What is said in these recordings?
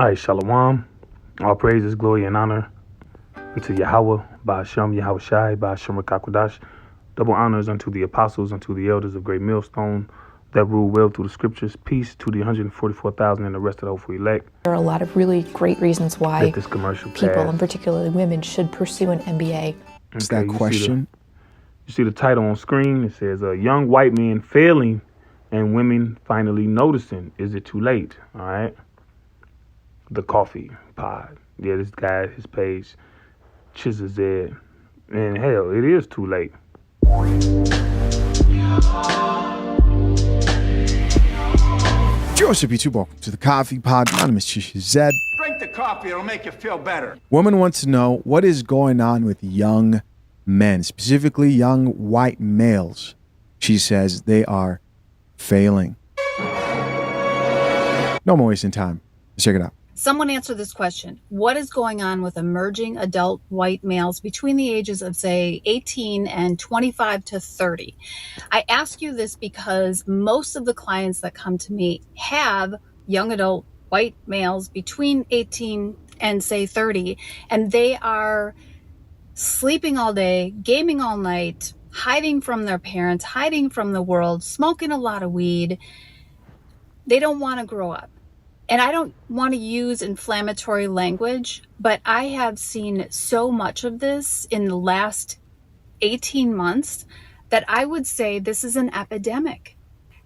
All right, Shalom. All praises, glory, and honor unto Yahweh, Ba'ashem, Yahweh Shai, Ba'ashem Rakakwadash. Double honors unto the apostles, unto the elders of Great Millstone that rule well through the scriptures. Peace to the 144,000 and the rest of the hopeful elect. There are a lot of really great reasons why Let this commercial people, pass. and particularly women, should pursue an MBA. It's that question. You see the title on screen. It says, young white men failing and women finally noticing. Is it too late? All right. The coffee pod. Yeah, this guy, his page, Chizazed. And hell, it is too late. Joseph YouTube, welcome to the Coffee Pod. My name is Chizazed. Drink the coffee, it'll make you feel better. Woman wants to know what is going on with young men, specifically young white males. She says they are failing. No more wasting time. Let's check it out. Someone answer this question. What is going on with emerging adult white males between the ages of, say, 18 and 25 to 30? I ask you this because most of the clients that come to me have young adult white males between 18 and, say, 30, and they are sleeping all day, gaming all night, hiding from their parents, hiding from the world, smoking a lot of weed. They don't want to grow up. And I don't want to use inflammatory language, but I have seen so much of this in the last 18 months that I would say this is an epidemic.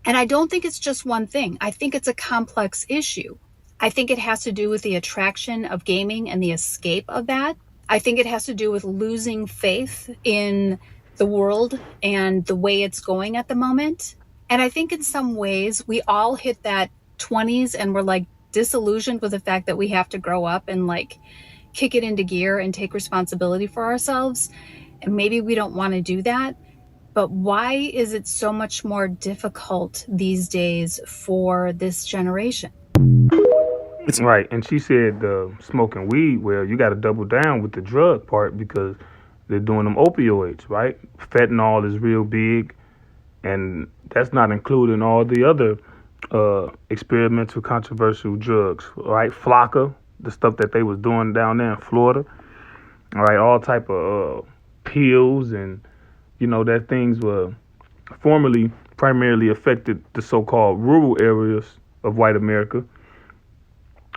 And I don't think it's just one thing. I think it's a complex issue. I think it has to do with the attraction of gaming and the escape of that. I think it has to do with losing faith in the world and the way it's going at the moment. And I think in some ways we all hit that 20s and we're like disillusioned with the fact that we have to grow up and like kick it into gear and take responsibility for ourselves. And maybe we don't want to do that. But why is it so much more difficult these days for this generation? It's right. And she said smoking weed, well, you got to double down with the drug part because they're doing them opioids, right? Fentanyl is real big. And that's not including all the other experimental controversial drugs, right? Flocka, the stuff that they was doing down there in Florida, all right, all type of pills, and you know that things were formerly primarily affected the so-called rural areas of white America,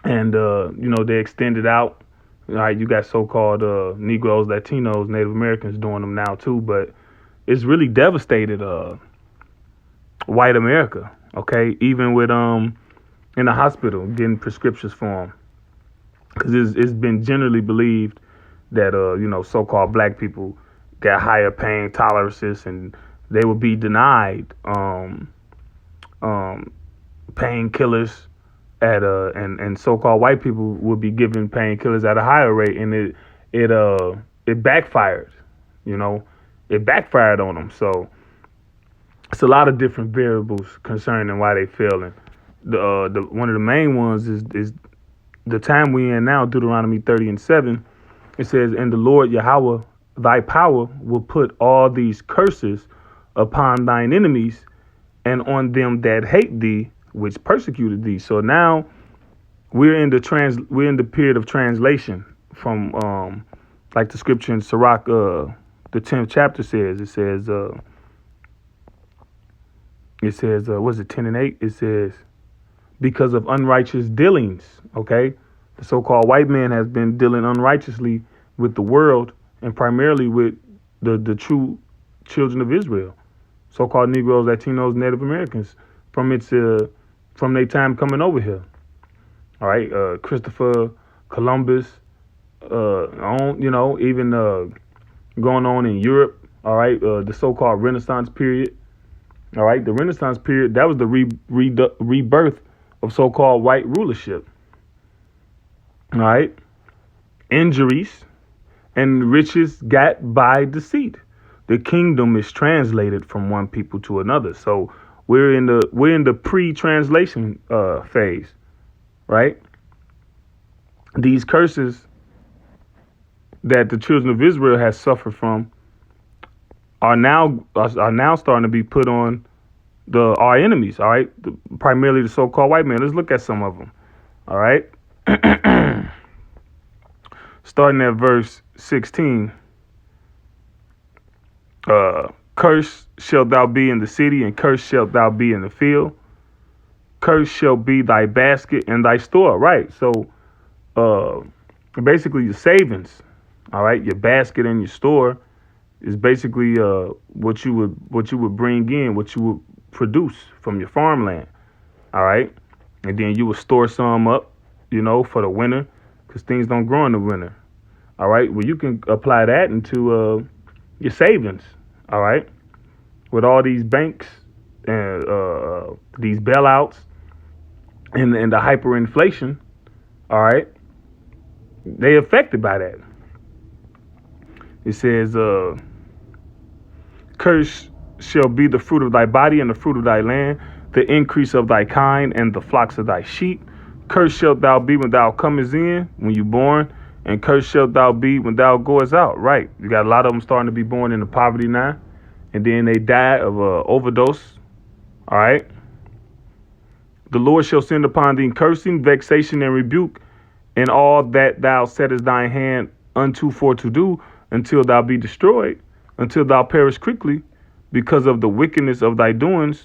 and you know they extended out. All right, you got so-called Negroes, Latinos, Native Americans doing them now too, but it's really devastated white America. Okay, even with in the hospital getting prescriptions for them, because it's been generally believed that you know so-called black people got higher pain tolerances and they would be denied painkillers at and so-called white people would be given painkillers at a higher rate, and it backfired. You know, it backfired on them. So it's a lot of different variables concerning why they failing. The one of the main ones is the time we in now, Deuteronomy 30:7. It says, "And the Lord Yahweh, thy power, will put all these curses upon thine enemies, and on them that hate thee, which persecuted thee." So now we're in the period of translation from like the scripture in Sirach, the 10th chapter says. It says, was it 10:8? It says, because of unrighteous dealings, okay? The so-called white man has been dealing unrighteously with the world and primarily with the true children of Israel, so-called Negroes, Latinos, Native Americans, from their time coming over here. All right, Christopher Columbus, even going on in Europe, all right, the so-called Renaissance period. All right, the Renaissance period, that was the rebirth of so-called white rulership. All right, injuries and riches got by deceit. The kingdom is translated from one people to another. So we're in the pre-translation phase, right? These curses that the children of Israel has suffered from are now starting to be put on our enemies, all right? Primarily the so-called white man. Let's look at some of them, all right? starting at verse 16. Cursed shalt thou be in the city, and cursed shalt thou be in the field. Cursed shall be thy basket and thy store. Right. So basically your savings, all right, your basket and your store is basically what you would bring in, what you would produce from your farmland. All right. And then you would store some up, for the winter, because things don't grow in the winter. All right. Well, you can apply that into your savings. All right. With all these banks and these bailouts and the hyperinflation. All right. They affected by that. It says, cursed shall be the fruit of thy body and the fruit of thy land, the increase of thy kind and the flocks of thy sheep. Cursed shalt thou be when thou comest in, when you born, and cursed shalt thou be when thou goest out. Right. You got a lot of them starting to be born into poverty now, and then they die of overdose. All right. The Lord shall send upon thee cursing, vexation, and rebuke, and all that thou settest thine hand unto for to do, until thou be destroyed, until thou perish quickly, because of the wickedness of thy doings,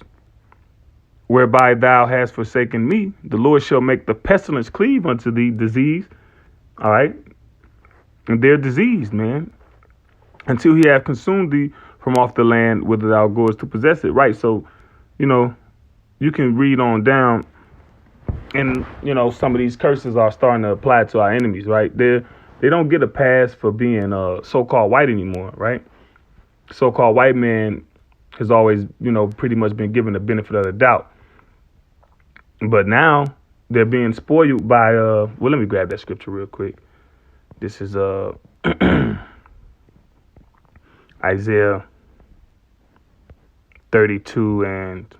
whereby thou hast forsaken me. The Lord shall make the pestilence cleave unto thee, disease. All right. And they're diseased, man, until he have consumed thee from off the land whither thou goest to possess it. Right. So, you can read on down, and, some of these curses are starting to apply to our enemies. Right. They don't get a pass for being so-called white anymore. Right. So-called white man has always, pretty much been given the benefit of the doubt. But now they're being spoiled by, let me grab that scripture real quick. This is Isaiah 32 and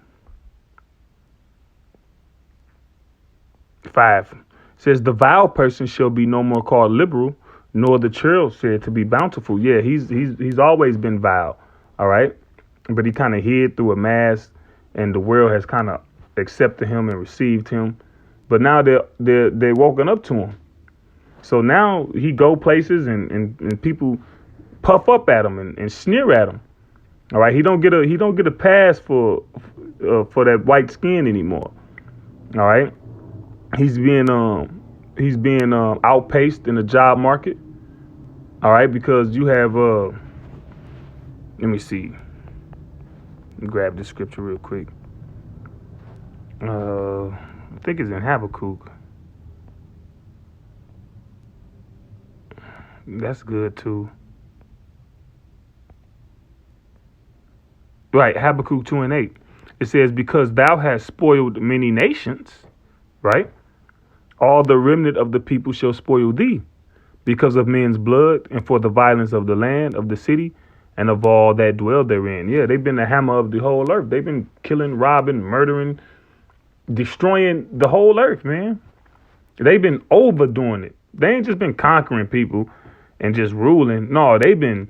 5. It says, the vile person shall be no more called liberal, nor the churl said to be bountiful. Yeah, he's always been vile. All right. But he kind of hid through a mask, and the world has kind of accepted him and received him. But now they're woken up to him. So now he go places and people puff up at him and sneer at him. All right. He don't get a pass for that white skin anymore. All right. He's being outpaced in the job market. All right. Because you have let me see. Grab this scripture real quick. I think it's in Habakkuk. That's good too. Right, Habakkuk 2 and 8. It says, because thou hast spoiled many nations, right? All the remnant of the people shall spoil thee, because of men's blood, and for the violence of the land, of the city, and of all that dwell therein. Yeah, they've been the hammer of the whole earth. They've been killing, robbing, murdering, destroying the whole earth, man. They've been overdoing it. They ain't just been conquering people and just ruling. No, they've been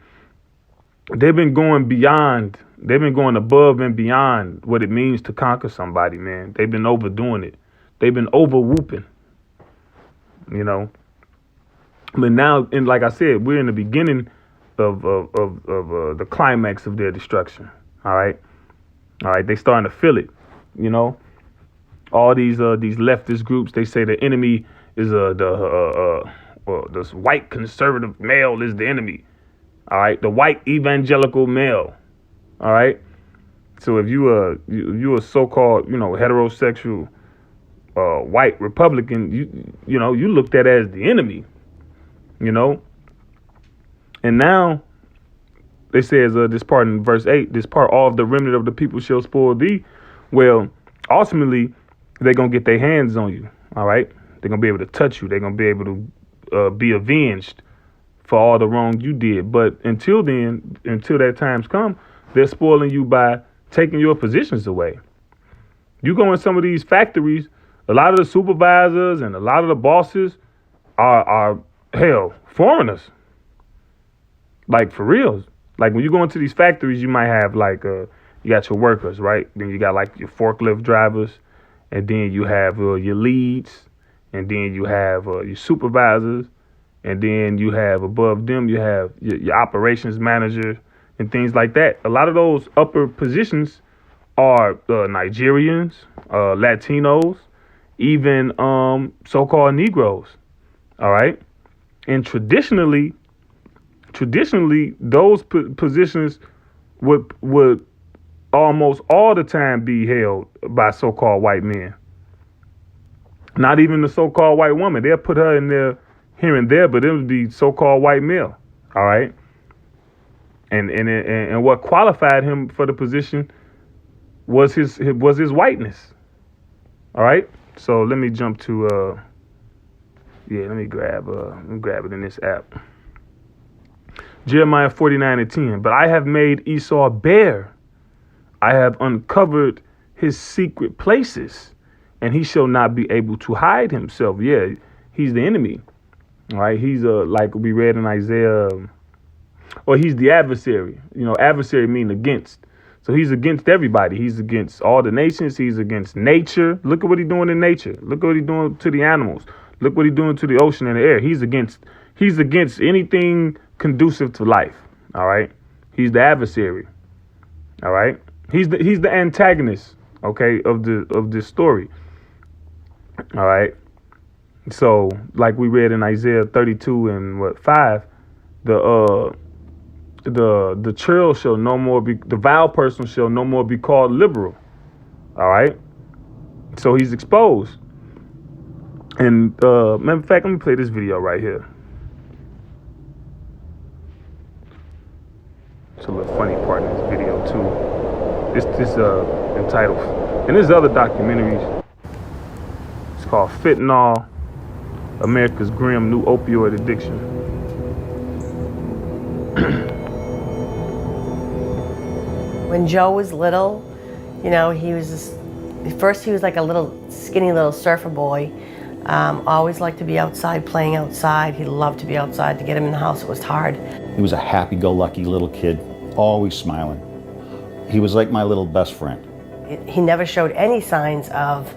going beyond. They've been going above and beyond what it means to conquer somebody, man. They've been overdoing it. They've been over whooping, But now, and like I said, we're in the beginning of the climax of their destruction. All right. They starting to feel it, All these leftist groups, they say the enemy is this white conservative male is the enemy. All right, the white evangelical male. All right, so if you a so-called heterosexual white Republican, you looked at as the enemy. And now they says this part in verse 8, this part, all of the remnant of the people shall spoil thee. Well, ultimately, they're going to get their hands on you. All right. They're going to be able to touch you. They're going to be able to be avenged for all the wrong you did. But until then, until that time's come, they're spoiling you by taking your positions away. You go in some of these factories, a lot of the supervisors and a lot of the bosses are foreigners. Like, for real. Like, when you go into these factories, you might have you got your workers, right? Then you got like your forklift drivers, and then you have your leads, and then you have your supervisors, and then you have above them, you have your operations manager and things like that. A lot of those upper positions are Nigerians, Latinos, even so-called Negroes. All right. And traditionally, those positions would almost all the time be held by so-called white men. Not even the so-called white woman. They'll put her in there here and there, but it would be so-called white male. All right. And what qualified him for the position was his whiteness. All right. So let me jump to let me grab it in this app. Jeremiah 49:10. But I have made Esau bare. I have uncovered his secret places, and he shall not be able to hide himself. Yeah, he's the enemy. All right. He's like we read in Isaiah, or he's the adversary. You know, adversary mean against. So he's against everybody. He's against all the nations. He's against nature. Look at what he's doing in nature. Look at what he's doing to the animals. Look what he's doing to the ocean and the air. He's against anything conducive to life. All right. He's the adversary. All right. He's the antagonist. Okay, of this story. All right. So like we read in Isaiah 32 and 5, the churl shall no more be, the vile person shall no more be called liberal. All right. So he's exposed. And matter of fact, let me play this video right here. It's a little funny part in this video too. This entitled, and there's other documentaries. It's called Fentanyl, America's Grim New Opioid Addiction. When Joe was little, you know, he was like a little skinny little surfer boy. Always liked to be outside, playing outside. He loved to be outside. To get him in the house, it was hard. He was a happy-go-lucky little kid, always smiling. He was like my little best friend. He never showed any signs of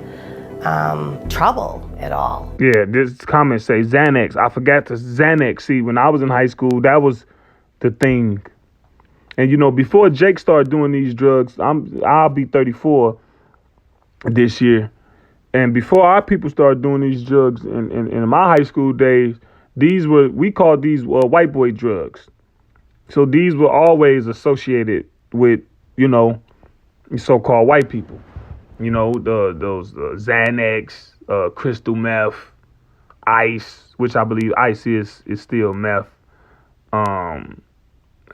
trouble at all. Yeah, this comment say Xanax. I forgot to Xanax. See, when I was in high school, that was the thing. And you know, before Jake started doing these drugs, I'll be 34 this year. And before our people started doing these drugs in my high school days, we called these white boy drugs. So these were always associated with, you know, so-called white people. You know, those Xanax, crystal meth, ice, which I believe ice is still meth.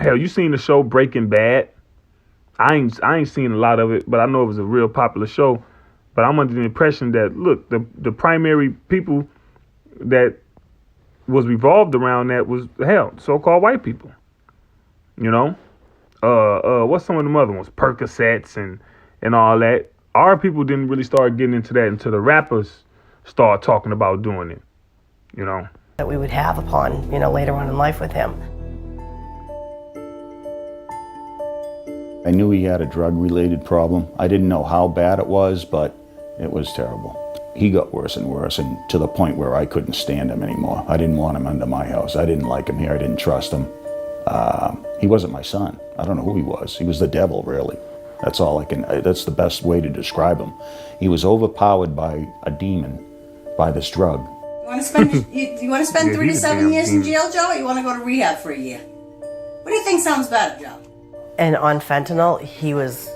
Hell, you seen the show Breaking Bad? I ain't seen a lot of it, but I know it was a real popular show. But I'm under the impression that, look, the primary people that was revolved around that was, hell, so-called white people. You know? What's some of them other ones? Percocets and all that. Our people didn't really start getting into that until the rappers start talking about doing it. You know? That we would have upon, you know, later on in life with him. I knew he had a drug-related problem. I didn't know how bad it was, but it was terrible. He got worse and worse, and to the point where I couldn't stand him anymore. I didn't want him under my house. I didn't like him here. I didn't trust him. He wasn't my son. I don't know who he was. He was the devil, really. That's the best way to describe him. He was overpowered by a demon, by this drug. You want to spend 3 to 7 years in jail, Joe, or you want to go to rehab for a year? What do you think sounds better, Joe? And on fentanyl, he was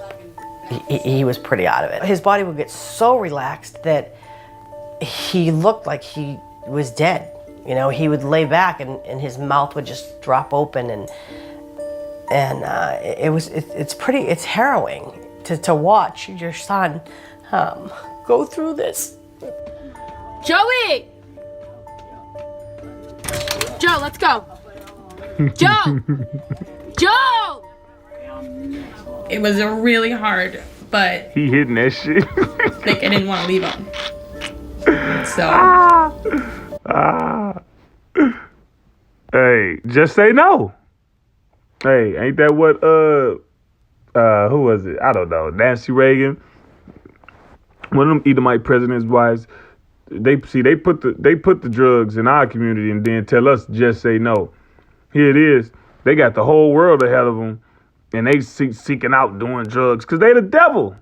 pretty out of it. His body would get so relaxed that he looked like he was dead. You know, he would lay back and his mouth would just drop open, and it's harrowing to watch your son go through this. Joey! Joe, let's go. Joe! Joe! It was a really hard, but he hitting that shit. like I didn't want to leave him. So. Hey, just say no. Hey, ain't that what who was it? I don't know. Nancy Reagan, one of them Edomite presidents' wives, They put the drugs in our community and then tell us just say no. Here it is. They got the whole world ahead of them, and they seeking out doing drugs because they the devil.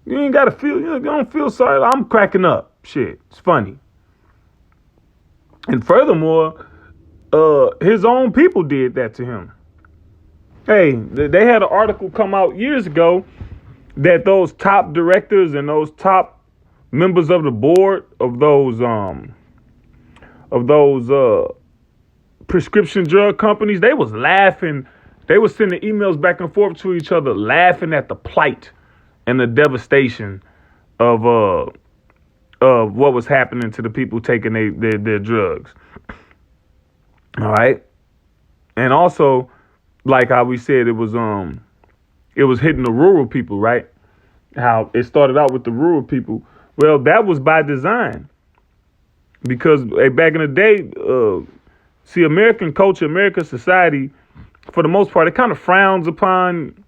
You ain't gotta feel. You don't feel sorry. I'm cracking up. Shit, it's funny. And furthermore, his own people did that to him. Hey, they had an article come out years ago that those top directors and those top members of the board of those prescription drug companies, they was laughing. They was sending emails back and forth to each other, laughing at the plight and the devastation of what was happening to the people taking their drugs. All right. And also, like how we said, it was hitting the rural people, right? How it started out with the rural people. Well, that was by design. Because back in the day, American culture, American society, for the most part, it kind of frowns upon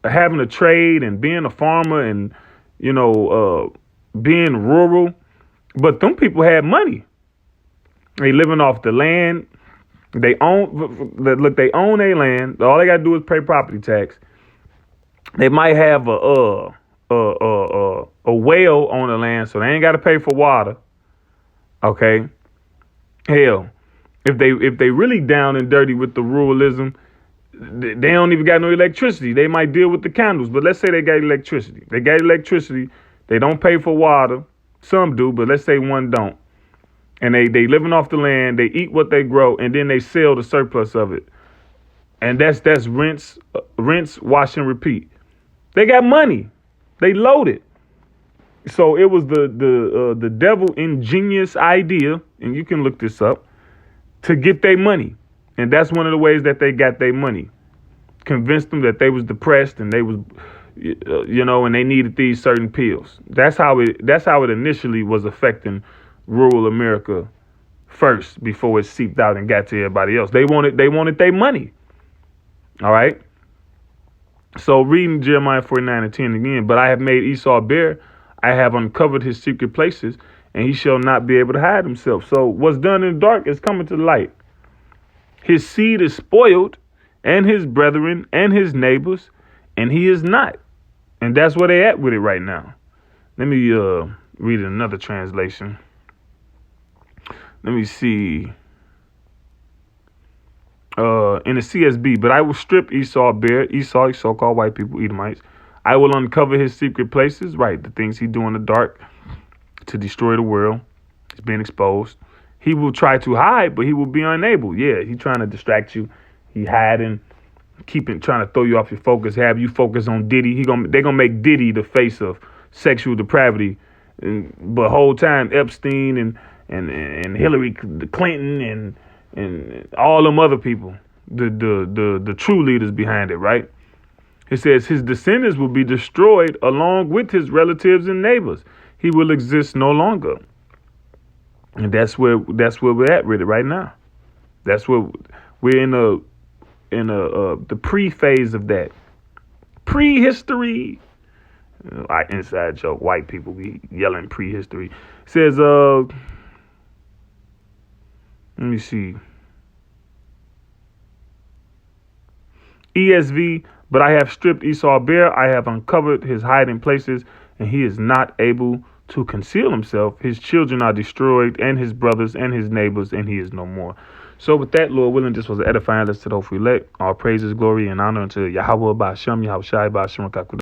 having a trade and being a farmer and, being rural. But them people had money. They living off the land. They own their land. All they got to do is pay property tax. They might have a well on the land, so they ain't got to pay for water. Okay. Hell, if they really down and dirty with the ruralism, they don't even got no electricity. They might deal with the candles, but let's say they got electricity. They got electricity. They don't pay for water. Some do, but let's say one don't. And they living off the land. They eat what they grow, and then they sell the surplus of it. And that's rinse, wash, and repeat. They got money. They loaded. So it was the devil ingenious idea, and you can look this up, to get their money. And that's one of the ways that they got their money. Convinced them that they was depressed and they was, and they needed these certain pills. That's how it initially was affecting rural America first, before it seeped out and got to everybody else. They wanted their money. All right. So reading Jeremiah 49:10 again, but I have made Esau bare. I have uncovered his secret places, and he shall not be able to hide himself. So what's done in the dark is coming to the light. His seed is spoiled, and his brethren and his neighbors, and he is not. And that's where they at with it right now. Let me read another translation. Let me see. In the CSB, but I will strip Esau bare. Esau, so-called white people, Edomites. I will uncover his secret places, right? The things he do in the dark to destroy the world. It's being exposed. He will try to hide, but he will be unable. Yeah, he's trying to distract you. He hiding, trying to throw you off your focus, have you focus on Diddy. They're gonna make Diddy the face of sexual depravity, but whole time Epstein and Hillary Clinton and all them other people, the true leaders behind it, right? It says his descendants will be destroyed along with his relatives and neighbors. He will exist no longer. And that's where we're at with it right now. That's where we're in the pre-phase of that. Prehistory. Inside joke, white people be yelling prehistory. It says, let me see. ESV, but I have stripped Esau bare. I have uncovered his hiding places, and he is not able to conceal himself. His children are destroyed, and his brothers and his neighbors, and he is no more. So with that, Lord willing, this was an edifying lesson to the elect. All praises, glory, and honor unto Yahweh Ba'Shem, Yahweh Shai Ba'Shem.